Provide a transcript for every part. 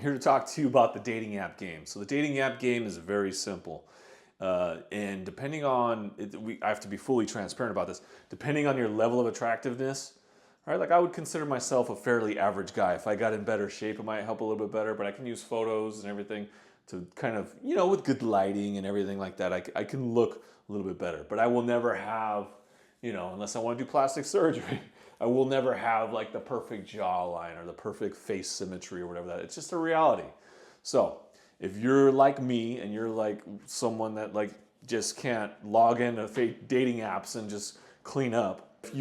here to talk to you about the dating app game. So the dating app game is very simple. And depending on, I have to be fully transparent about this, depending on your level of attractiveness, right? Like I would consider myself a fairly average guy. If I got in better shape, it might help a little bit better, but I can use photos and everything to kind of, with good lighting and everything like that, I can look a little bit better. But I will never have, unless I want to do plastic surgery, I will never have like the perfect jawline or the perfect face symmetry or whatever that. It's just a reality. So if you're like me and you're like someone that like just can't log into fake dating apps and just clean up, if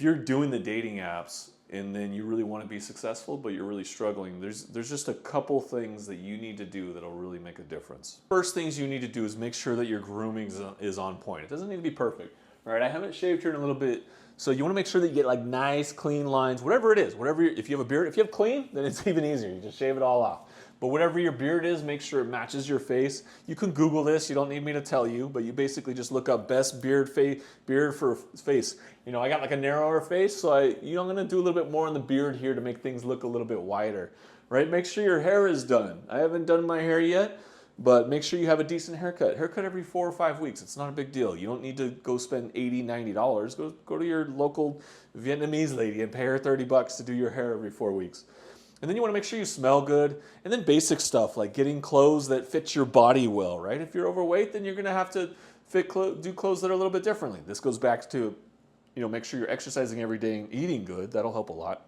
you're doing the dating apps and then you really want to be successful but you're really struggling, there's just a couple things that you need to do that'll really make a difference. First things you need to do is make sure that your grooming is on point. It doesn't need to be perfect. All right, I haven't shaved here in a little bit, so you want to make sure that you get like nice, clean lines, whatever it is. If you have a beard, if you have clean, then it's even easier. You just shave it all off. But whatever your beard is, make sure it matches your face. You can Google this. You don't need me to tell you, but you basically just look up best beard for face. I got like a narrower face, so I'm going to do a little bit more on the beard here to make things look a little bit wider, right? Make sure your hair is done. I haven't done my hair yet, but make sure you have a decent haircut. Haircut every 4 or 5 weeks. It's not a big deal. You don't need to go spend $80, $90. Go to your local Vietnamese lady and pay her $30 to do your hair every 4 weeks. And then you want to make sure you smell good. And then basic stuff like getting clothes that fit your body well, right? If you're overweight, then you're going to have to do clothes that are a little bit differently. This goes back to, make sure you're exercising every day and eating good. That'll help a lot.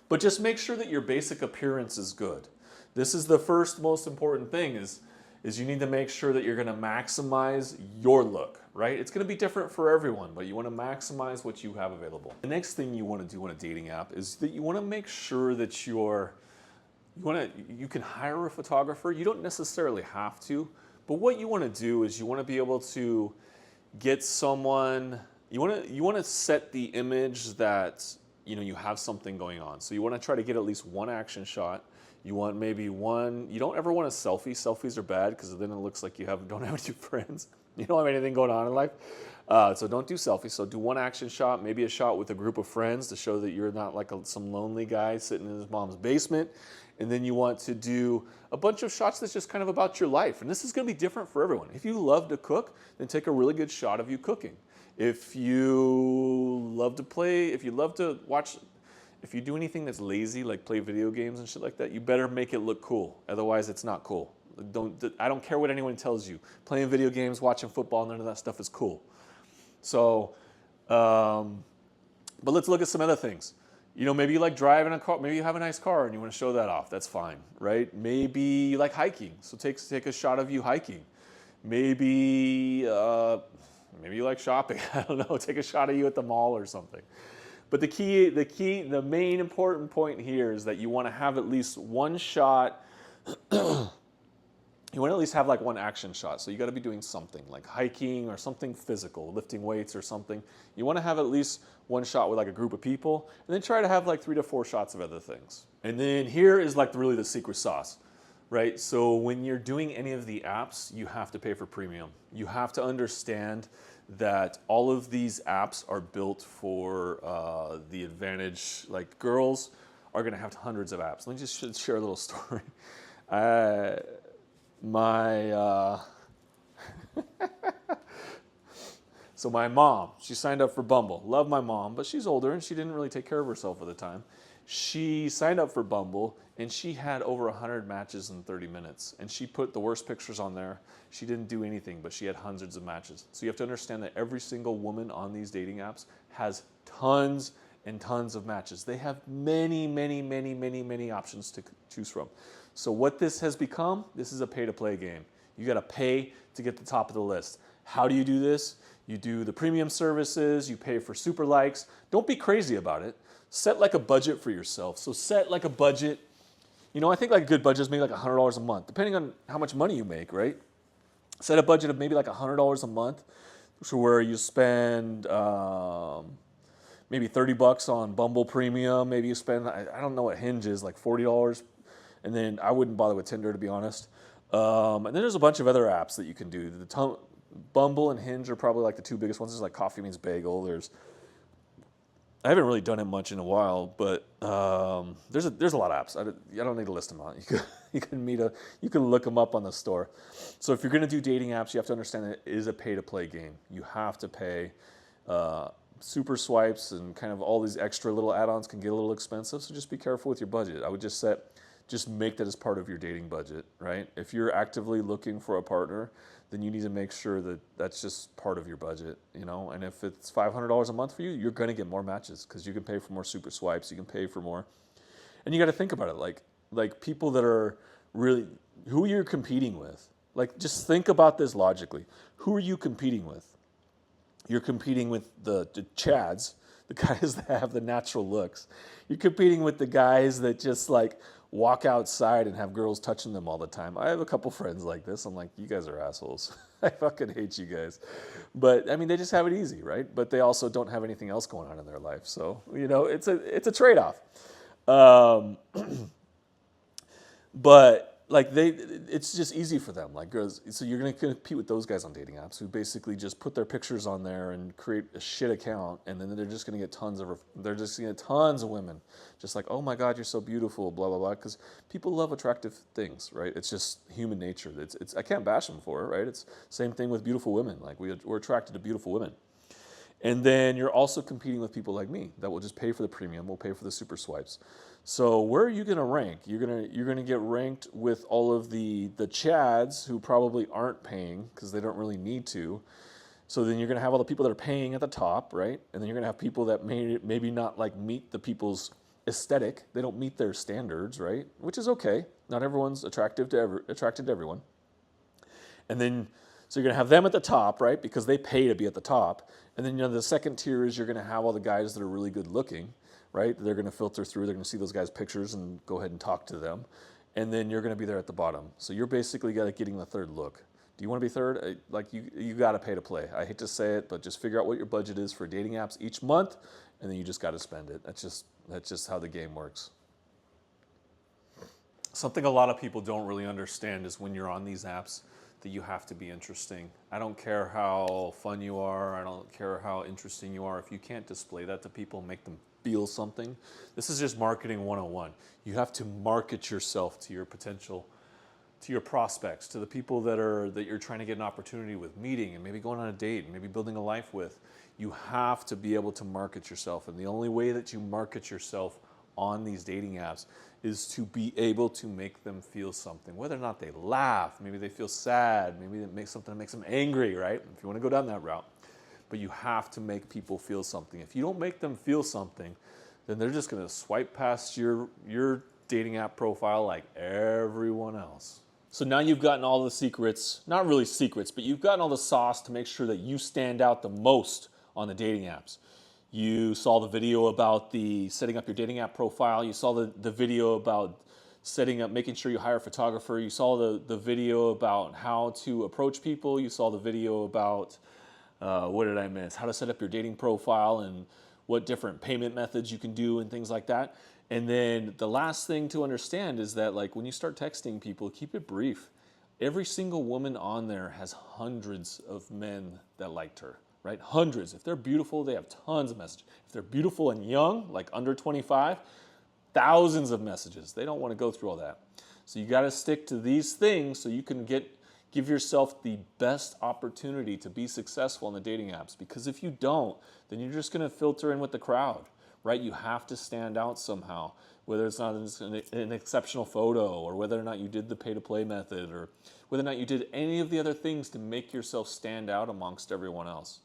But just make sure that your basic appearance is good. This is the first most important thing is you need to make sure that you're going to maximize your look, right? It's going to be different for everyone, but you want to maximize what you have available. The next thing you want to do on a dating app is that you want to make sure that you can hire a photographer. You don't necessarily have to, but what you want to do is you want to be able to get someone, you want to set the image that you have something going on. So you want to try to get at least one action shot. You want maybe one, you don't ever want a selfie. Selfies are bad because then it looks like you don't have any friends. You don't have anything going on in life. So don't do selfies. So do one action shot, maybe a shot with a group of friends to show that you're not like some lonely guy sitting in his mom's basement. And then you want to do a bunch of shots that's just kind of about your life. And this is going to be different for everyone. If you love to cook, then take a really good shot of you cooking. If you love to watch, if you do anything that's lazy, like play video games and shit like that, you better make it look cool. Otherwise, it's not cool. I don't care what anyone tells you. Playing video games, watching football, none of that stuff is cool. So, but let's look at some other things. Maybe you like driving a car. Maybe you have a nice car and you want to show that off. That's fine, right? Maybe you like hiking. So take a shot of you hiking. Maybe you like shopping. I don't know. Take a shot of you at the mall or something. But the main important point here is that you want to have at least one shot. You want to at least have like one action shot. So you got to be doing something like hiking or something physical, lifting weights or something. You want to have at least one shot with like a group of people, and then try to have like 3 to 4 shots of other things. And then here is like really the secret sauce, right? So when you're doing any of the apps, you have to pay for premium. You have to understand that all of these apps are built for the advantage. Like girls are going to have hundreds of apps. Let me just share a little story. So my mom, she signed up for Bumble. Love my mom, but she's older and she didn't really take care of herself at the time. She signed up for Bumble and she had over 100 matches in 30 minutes. And she put the worst pictures on there. She didn't do anything, but she had hundreds of matches. So you have to understand that every single woman on these dating apps has tons and tons of matches. They have many, many, many, many, many options to choose from. So what this has become, this is a pay-to-play game. You got to pay to get to the top of the list. How do you do this? You do the premium services, you pay for super likes. Don't be crazy about it. Set like a budget for yourself. So set like a budget. I think like a good budget is maybe like $100 a month, depending on how much money you make, right? Set a budget of maybe like $100 a month, so where you spend maybe $30 on Bumble Premium. Maybe you spend, I don't know what Hinge is, like $40. And then I wouldn't bother with Tinder, to be honest. And then there's a bunch of other apps that you can do. Bumble and Hinge are probably like the 2 biggest ones. There's like Coffee Meets Bagel. There's I haven't really done it much in a while, but there's a lot of apps. I don't need to list them out. You can look them up on the store. So if you're going to do dating apps, you have to understand that it is a pay to play game. You have to pay. Super swipes and kind of all these extra little add-ons can get a little expensive. So just be careful with your budget. I would just make that as part of your dating budget, right? If you're actively looking for a partner, then you need to make sure that that's just part of your budget, you know? And if it's $500 a month for you, you're going to get more matches because you can pay for more super swipes, you can pay for more. And you got to think about it like people that are really, who you're competing with. Like just think about this logically. Who are you competing with? You're competing with the chads, the guys that have the natural looks. You're competing with the guys that just like walk outside and have girls touching them all the time. I have a couple friends like this. I'm like, you guys are assholes. I fucking hate you guys. But I mean, they just have it easy, right? But they also don't have anything else going on in their life. So, you know, it's a trade-off. But like it's just easy for them. Like girls, so you're gonna compete with those guys on dating apps who basically just put their pictures on there and create a shit account, and then they're just gonna get tons of women, just like, oh my God, you're so beautiful, blah blah blah. Because people love attractive things, right? It's just human nature. It's I can't bash them for it, right? It's same thing with beautiful women. Like we're attracted to beautiful women. And then you're also competing with people like me that will just pay for the premium, will pay for the super swipes. So where are you going to rank? You're going to get ranked with all of the chads who probably aren't paying because they don't really need to. So then you're going to have all the people that are paying at the top, right? And then you're going to have people that maybe not like meet the people's aesthetic. They don't meet their standards, right? Which is okay. Not everyone's attracted to everyone. And then so you're going to have them at the top, right? Because they pay to be at the top. And then, you know, the second tier is you're going to have all the guys that are really good looking, right? They're going to filter through. They're going to see those guys' pictures and go ahead and talk to them. And then you're going to be there at the bottom. So you're basically getting the third look. Do you want to be third? Like you got to pay to play. I hate to say it, but just figure out what your budget is for dating apps each month, and then you just got to spend it. That's just how the game works. Something a lot of people don't really understand is when you're on these apps, that you have to be interesting. I don't care how fun you are. I don't care how interesting you are. If you can't display that to people, make them feel something. This is just marketing 101. You have to market yourself to your potential, to your prospects, to the people that you're trying to get an opportunity with, meeting and maybe going on a date and maybe building a life with. You have to be able to market yourself. And the only way that you market yourself on these dating apps is to be able to make them feel something, whether or not they laugh, maybe they feel sad, maybe it makes something that makes them angry, right? If you want to go down that route. But you have to make people feel something. If you don't make them feel something, then they're just going to swipe past your dating app profile like everyone else. So now you've gotten all the secrets, not really secrets, but you've gotten all the sauce to make sure that you stand out the most on the dating apps. You saw the video about setting up your dating app profile. You saw the video about making sure you hire a photographer. You saw the video about how to approach people. You saw the video about, what did I miss? How to set up your dating profile and what different payment methods you can do and things like that. And then the last thing to understand is that like when you start texting people, keep it brief. Every single woman on there has hundreds of men that liked her. Right? Hundreds. If they're beautiful, they have tons of messages. If they're beautiful and young, like under 25, thousands of messages. They don't want to go through all that. So you got to stick to these things so you can give yourself the best opportunity to be successful on the dating apps. Because if you don't, then you're just going to filter in with the crowd, right? You have to stand out somehow, whether it's not an exceptional photo or whether or not you did the pay-to-play method or whether or not you did any of the other things to make yourself stand out amongst everyone else.